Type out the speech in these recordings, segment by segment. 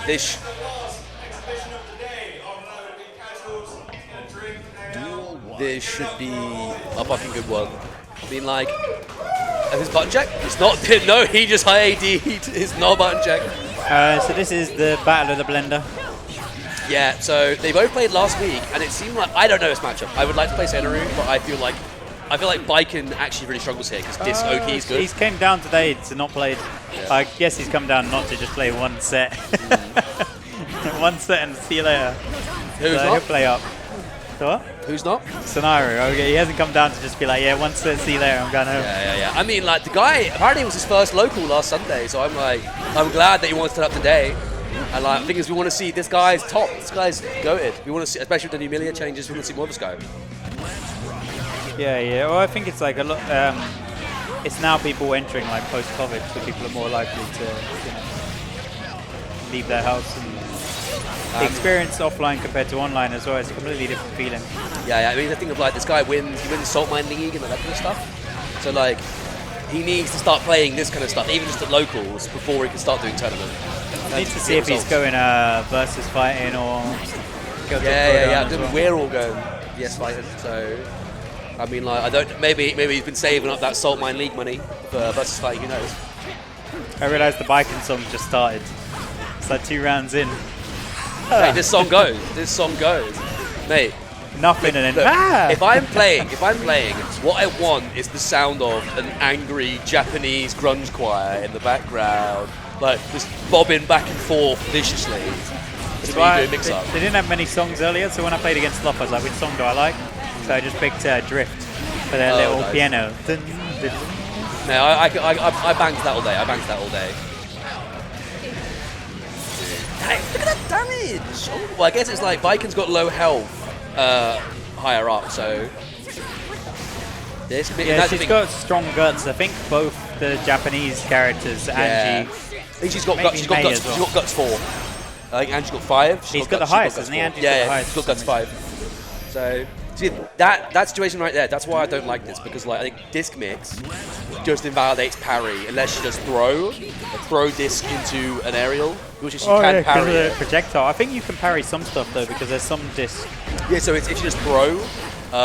this should be a fucking good one. I mean, like, his button check? It's not. No, he just high AD'd. It's not a button check. So this is the Battle of the Blender. Yeah, so they both played last week, and it seemed like, I don't know this matchup. I would like to play Seinaru, but I feel like Baiken actually really struggles here because this Oki is good. He's came down today to not play. Yeah. I guess he's come down not to just play one set. One set and see you later. Who's so not? He'll play up. So what? Who's not? Seinaru. Okay, he hasn't come down to just be like, yeah, one set, see you later, I'm going home. Yeah. I mean, like, the guy, apparently it was his first local last Sunday, so I'm like, I'm glad that he wants to turn up today. And like, the thing is, we want to see this guy's top. This guy's goated. We want to see, especially with the new Millia changes, we want to see more of this guy. Yeah. Well, I think it's like a lot. It's now people entering like post-COVID, so people are more likely to, leave their house and experience offline compared to online as well. It's a completely different feeling. Yeah. I mean, the thing of like, this guy wins. He wins Salt Mine League and that kind of stuff. So like, he needs to start playing this kind of stuff, even just at locals, before he can start doing tournament. Needs to see if he's going versus fighting or go to yeah. well. We're all going fighting. So I mean, like, I don't. Maybe he's been saving up that Salt Mine League money for versus fighting. Who knows? I realised the Baiken song just started. It's like 2 rounds in. Mate, this song goes. Mate. Nothing and then look, if I'm playing, what I want is the sound of an angry Japanese grunge choir in the background, like just bobbing back and forth viciously. To me doing mix up. They didn't have many songs earlier, so when I played against Sloth, I was like, which song do I like? So I just picked Drift for their little piano. No, I banked that all day. Look at that damage! Oh, well, I guess it's like Baiken's got low health higher up, so... she's got strong guts. I think both the Japanese characters, Angie... I think she's got guts 4. I think Angie's got 5. He's got the highest, hasn't he? Angie's got the highest. She's got guts 5. So, see, that situation right there, that's why I don't like this, because like, I think disc mix just invalidates parry unless she does throw disc into an aerial, which is she can parry the projectile. I think you can parry some stuff though, because there's some disc. Yeah, so if you just throw,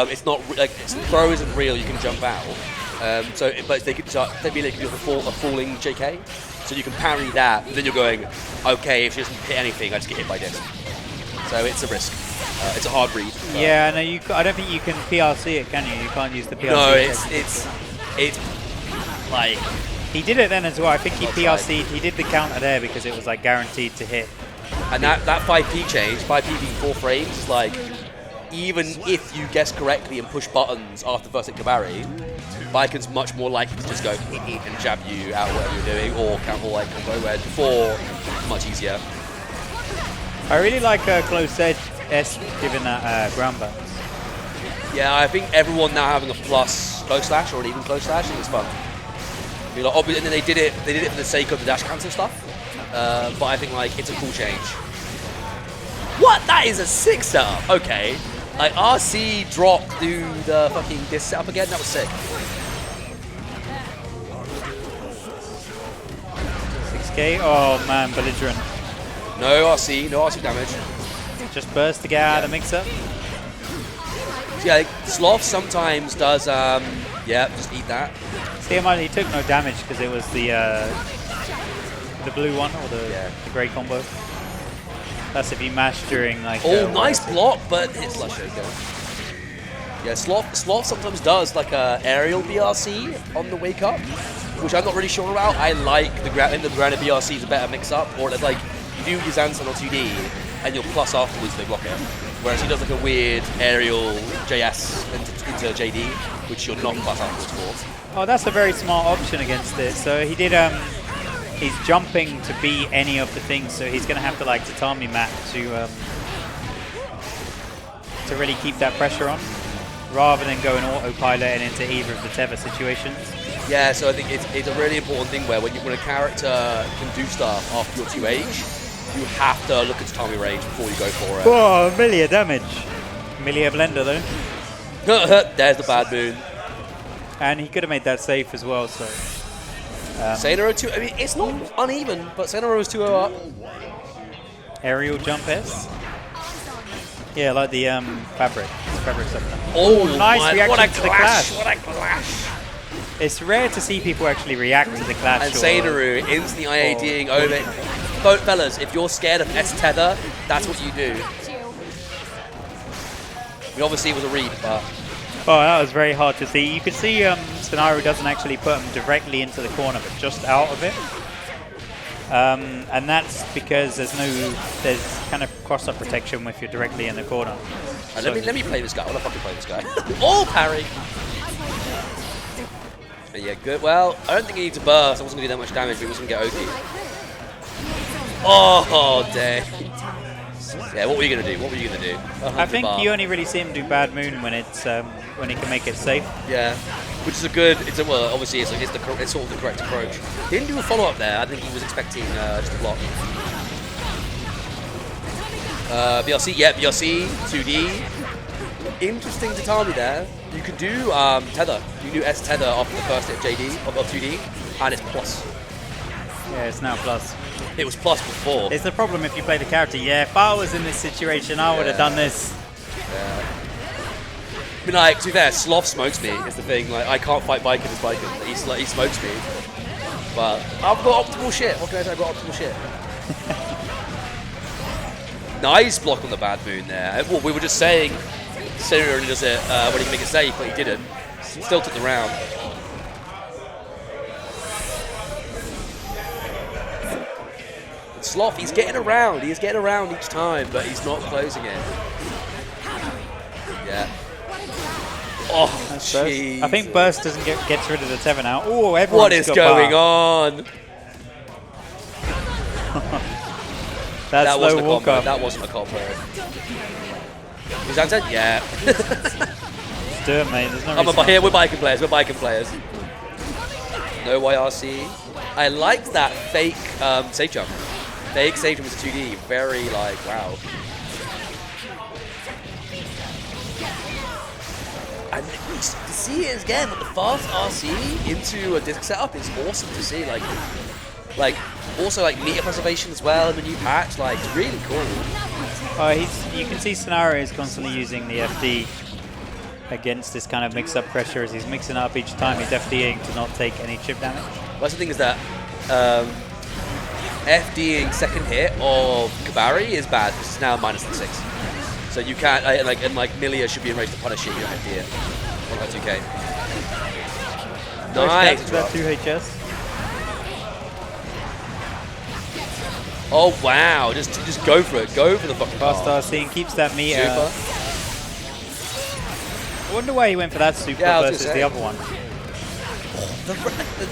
it's not like throw isn't real. You can jump out. But they could do a falling JK, so you can parry that. But then you're going, okay, if she doesn't hit anything, I just get hit by disc. So it's a risk. It's a hard read. Yeah, no, I don't think you can PRC it, can you? You can't use the PRC. No, it's like... He did it then as well. I think he PRC'd. He did the counter there because it was like guaranteed to hit. And that 5P change, 5P being 4 frames, is like, even if you guess correctly and push buttons after first hit Kabari, Baiken's much more likely to just go and jab you out whatever you're doing, or counter like combo, where before, much easier. I really like close edge S given that ground bounce. Yeah, I think everyone now having a plus close slash or an even close slash is fun. I mean, like, obviously, and then they did it for the sake of the dash cancel stuff. But I think like it's a cool change. What? That is a 6 setup. Okay. Like RC drop do the fucking this setup again. That was sick. 6K. Oh man, belligerent. No RC damage. Just burst to get out of the mix-up. Yeah, like, Sloth sometimes does. Just eat that. See, he took no damage because it was the blue one or the grey combo. That's if you mash during like. Oh, nice block, but hits flush again. Yeah, Sloth sometimes does like a aerial BRC on the wake up, which I'm not really sure about. I like the grounded BRC is a better mix up, or like you do your Zanson on 2D and you'll plus afterwards they block it. Whereas he does like a weird aerial JS into JD, which you're not plus afterwards for. Oh, that's a very smart option against it. So he did. He's jumping to beat any of the things, so he's going to have to like tatami mat to really keep that pressure on, rather than going autopilot and into either of the tether situations. Yeah, so I think it's a really important thing where when a character can do stuff after your 2H, you have to look at tatami range before you go for it. Oh, Millia damage. Millia blender though. There's the bad moon. And he could have made that safe as well, so... Seinaru 2, I mean, it's not uneven, but Seinaru is 2-0 up. aerial jump S. Yeah, like the fabric stuff. Oh, nice my, reaction what a to the clash! clash. What a clash! It's rare to see people actually react to the clash. And Seinaru instantly IADing over. Both fellas, if you're scared of S tether, that's what you do. I mean, obviously it was a read, but oh, that was very hard to see. You could see Seinaru doesn't actually put him directly into the corner, but just out of it. And that's because there's kind of cross-up protection if you're directly in the corner. So let me play this guy. I want to fucking play this guy. Oh, parry! But yeah, good. Well, I don't think he needs a burst. I wasn't going to do that much damage, but he was going to get OP. Oh, dang. Yeah, what were you going to do? What were you going to do? I think you only really see him do Bad Moon when it's when he can make it safe. Yeah, which is a good. Well, obviously it's sort of the correct approach. He didn't do a follow up there. I think he was expecting just a block. BRC, yeah, BRC 2D. Interesting Tatami there. You could do tether. You can do S tether after the first hit of JD of 2D, and it's plus. Yeah, it's now plus. It was plus before. It's the problem if you play the character. Yeah, if I was in this situation, I would have done this. Yeah. I mean, like, to be fair, Sloth smokes me, is the thing. Like, I can't fight Baiken as Baiken. He smokes me. But I've got optimal shit. What can I say? I've got optimal shit. Nice block on the Bad Moon there. Well, we were just saying Seinaru only does it when he can make it safe, but he didn't. Still took the round. Sloth, he's getting around. He is getting around each time, but he's not closing it. Yeah. Oh, jeez. I think Burst doesn't gets rid of the tether now. Oh, everyone's what is going on? That wasn't a combo. That wasn't a combo. Is that said? Yeah. Let's do it, mate. There's no reason. Here, we're Baiken players. We're Baiken players. No YRC. I like that fake safe jump. Fake safe jump is 2D. Very, like, wow. And to see it again, the fast RC into a disc setup is awesome to see. Like also like meter preservation as well in the new patch. Like, it's really cool. You can see Seinaru is constantly using the FD against this kind of mix-up pressure as he's mixing up each time he's FDing to not take any chip damage. Well, that's the thing is that FDing second hit of Kabari is bad because it's now -6. So you can't, like Millia should be enraged to punish it, you don't FD it. Well, that's okay. Nice. That 2HS. Oh wow, just go for it. Go for the fucking Fast RC and keeps that meter. Super. I wonder why he went for that super versus the other one.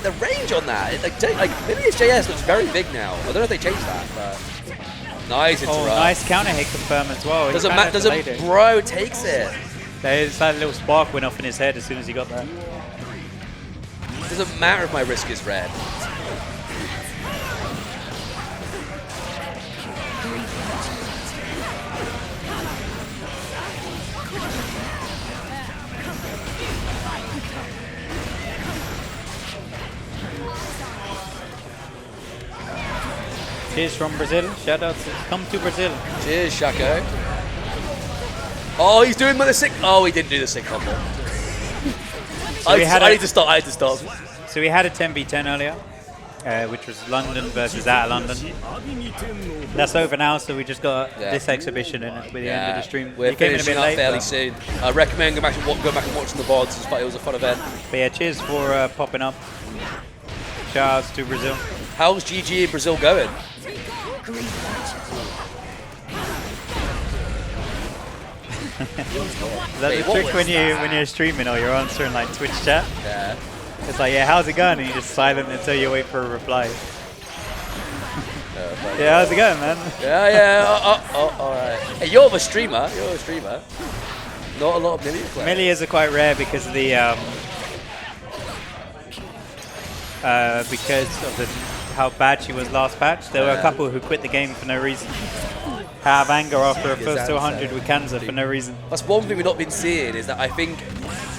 The range on that, like Millia's JS looks very big now. I don't know if they changed that, but nice interrupt. Oh, nice counter hit confirm as well. Bro takes it. There's that little spark went off in his head as soon as he got that. Doesn't matter if my risk is red. Cheers from Brazil. Shout out to come to Brazil. Cheers, Shako. Oh, he's doing the sick. Oh, he didn't do the sick combo. So I need to stop. I need to stop. So we had a 10v10 earlier, which was London versus out of London. That's over now, so we just got this exhibition in at the end of the stream. We're finishing up fairly soon. I recommend go back and watch the VODs. It was a fun event. But yeah, cheers for popping up. Shout outs to Brazil. How's GG in Brazil going? That's the trick when you're streaming or you're answering like Twitch chat. Yeah. It's like, yeah, how's it going? And you're just silent until you wait for a reply. Yeah, how's it going, man? Yeah. Alright. Hey, you're a streamer. Not a lot of Millia players. Millias are quite rare because of the how bad she was last patch. There were a couple who quit the game for no reason. Out of anger after a first to 100 with Kanza for no reason. That's one thing we've not been seeing is that I think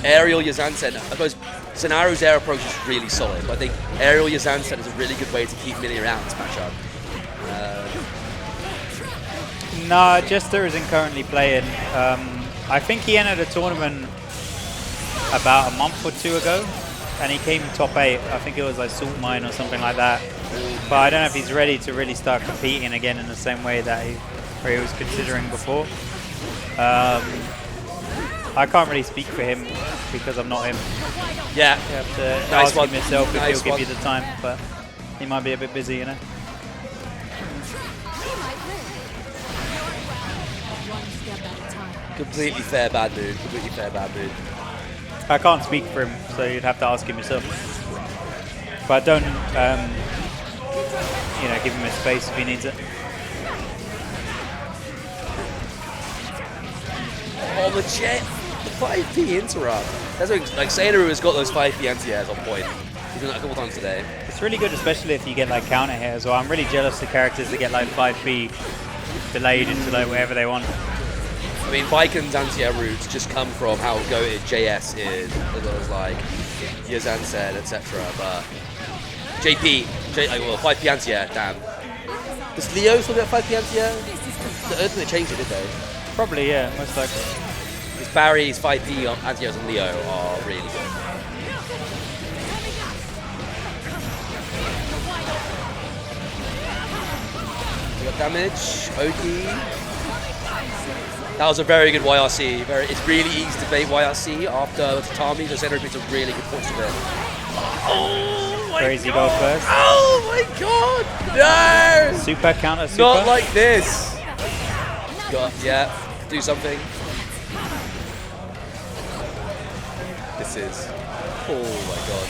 aerial Yazansen, I suppose Seinaru's air approach is really solid, but I think aerial Yazansen is a really good way to keep Millia out in this matchup. No, Jester isn't currently playing. I think he entered a tournament about a month or two ago, and he came top 8. I think it was like Salt Mine or something like that. But I don't know if he's ready to really start competing again in the same way that he was considering before. I can't really speak for him because I'm not him. Yeah. You have to Nice ask one. him yourself if Nice he'll one. give you the time, but he might be a bit busy, you know. Completely fair bad mood. Completely fair bad mood. I can't speak for him, so you'd have to ask him yourself. But don't, you know, give him his space if he needs it. Oh, the 5p interrupt. That's like Seinaru has got those 5p anti-airs on point. He's done that a couple times today. It's really good, especially if you get like counter hit as well. I'm really jealous of characters that get like 5p delayed into like whatever they want. I mean, Baiken's anti-air routes just come from how goated JS is, as well as like Yazan said, etc. But well, 5p anti-air, damn. Does Leo still get 5p anti-air? I don't think they changed it, did they? Probably, yeah, most likely. Because Barry's 5p anti-airs on Leo are really good. We got damage, Oki. That was a very good YRC. It's really easy to bait YRC after Tatami, so Seinaru picked a really good point of it. Oh my Crazy god! goal first. Oh my god! No! Super counter, super. Not like this! Yeah, do something. This is... Oh my god.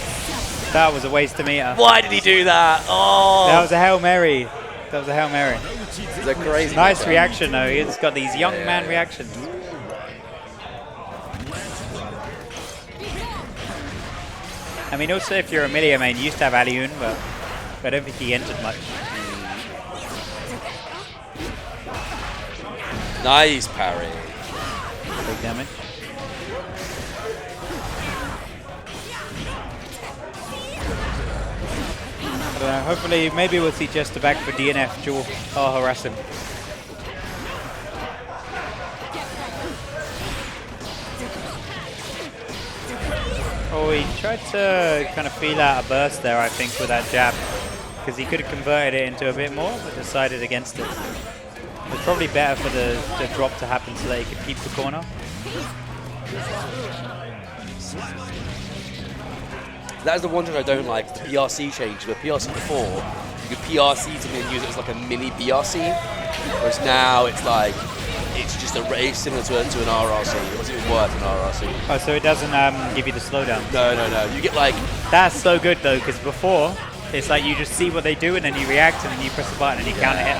That was a waste of meter. Why did he do that? Oh! That was a Hail Mary. That was a Hail Mary. It's a crazy Nice meta. reaction though. He's got these young man reactions. I mean, also if you're a Millia main, you used to have Aliun, but I don't think he entered much. Nice parry. Big damage. I don't know, hopefully, maybe we'll see Jester back for DNF duel. I'll harass him. Oh, he tried to kind of feel out a burst there, I think, with that jab. Because he could have converted it into a bit more, but decided against it. It's probably better for the drop to happen so that he could keep the corner. That is the one thing I don't like, the PRC change. The PRC before, you could PRC something and use it as like a mini BRC, whereas now it's like, it's just a race similar to an RRC. It's even worse than RRC. Oh, so it doesn't give you the slowdown? No. You get like... That's so good though, because before, it's like you just see what they do and then you react and then you press the button and you counter hit.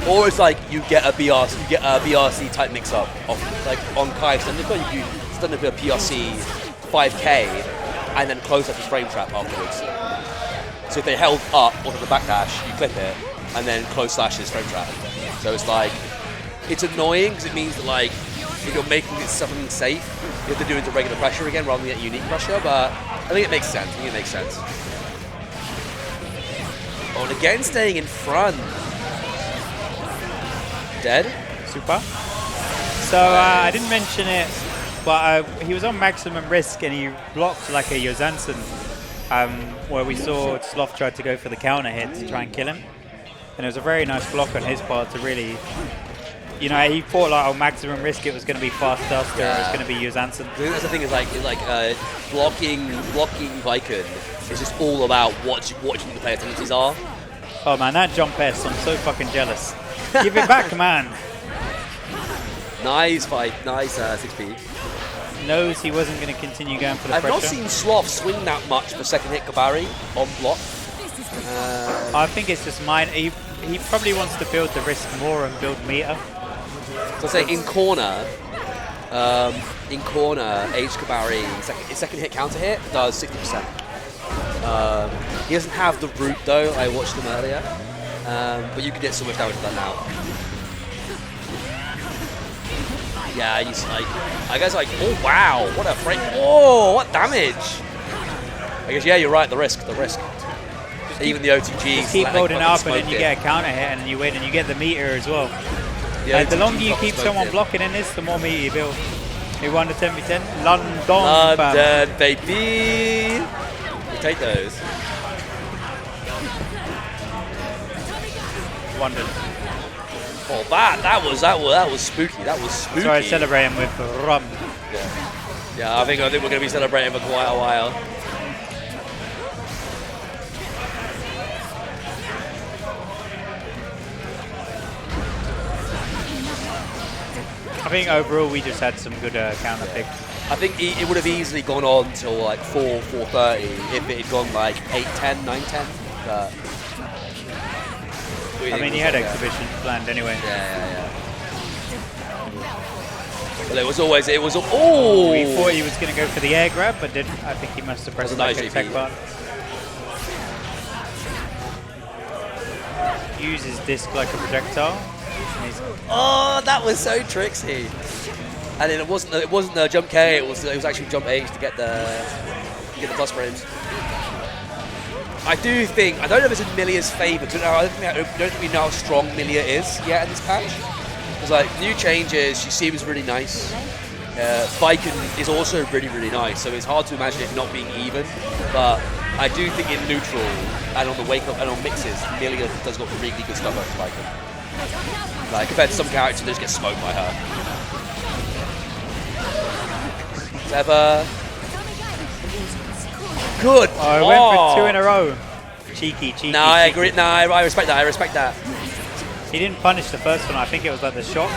Or it's like you get a BRC type mix up of like on Kai Stunnifer, you stun a PRC 5k and then close up his frame trap afterwards. So if they held up onto the backdash, you clip it and then close slash his frame trap. So it's like, it's annoying because it means that like if you're making it something safe, you have to do it into regular pressure again rather than unique pressure, but I think it makes sense. Oh, and again staying in front. Dead? Super. So I didn't mention it, but he was on maximum risk and he blocked like a Yosansen, where we saw Sloth tried to go for the counter hit to try and kill him. And it was a very nice block on his part to really, you know, he thought like on maximum risk it was going to be Fast Duster, or it was going to be Yosansen. I think that's the thing is blocking Baiken is just all about watching the player's tendencies are. Oh man, that jump S, I'm so fucking jealous. Give it back, man. Nice fight, nice 6p. Knows he wasn't going to continue going for the I've pressure. not seen Sloth swing that much for second hit Kabari on block. I think it's just mine. He probably wants to build the risk more and build meter. So I say in corner, H Kabari second hit counter hit does 60%. He doesn't have the root though. I watched him earlier, but you can get so much damage with that now. Yeah, he's like, I guess like, oh wow, what a frame! Oh, what damage! I guess yeah, you're right. The risk. Even the OTGs. Just keep holding up, and then you get a counter hit, and then you win, and you get the meter as well. And the longer you keep someone blocking in this, the more meat you build. He won the 10v10. London, London, baby. We'll take those. London. Oh, that was spooky. That was spooky. Sorry, celebrating with rum. Yeah, I think we're going to be celebrating for quite a while. I think overall we just had some good counter picks. I think it would have easily gone on till like 4:30 if it had gone like 8:10, 9:10. But I mean, he had exhibitions planned anyway. Yeah. Well, it was oh! We thought he was going to go for the air grab, but didn't. I think he must have pressed like a tech button. Uses disc like a projectile. Oh, that was so tricksy. And then it wasn't the jump K. It was actually jump H to get the plus frames. I do think, I don't know if it's in Millia's favour, I don't think we know how strong Millia is yet in this patch. Because like, new changes, she seems really nice. Baiken is also really, really nice, so it's hard to imagine it not being even. But I do think in neutral and on the wake up and on mixes, Millia does got really good stuff over Baiken. Like, compared to some characters that just get smoked by her. Clever. Good. Oh, I went for 2 in a row. Cheeky. No, I agree. No, I respect that. I respect that. He didn't punish the first one. I think it was like the shock.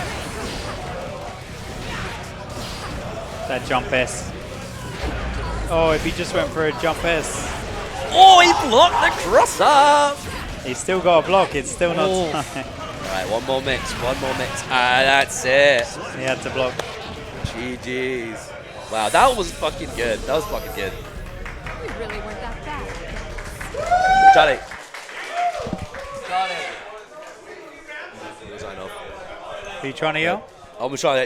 That jump S. Oh, if he just went for a jump S. Oh, he blocked the cross up. He's still got a block. It's still not time. All right, one more mix. Ah, that's it. He had to block. GG's. Wow, that was fucking good. We really weren't that bad. Charlie. Are you trying to yell? I'm trying to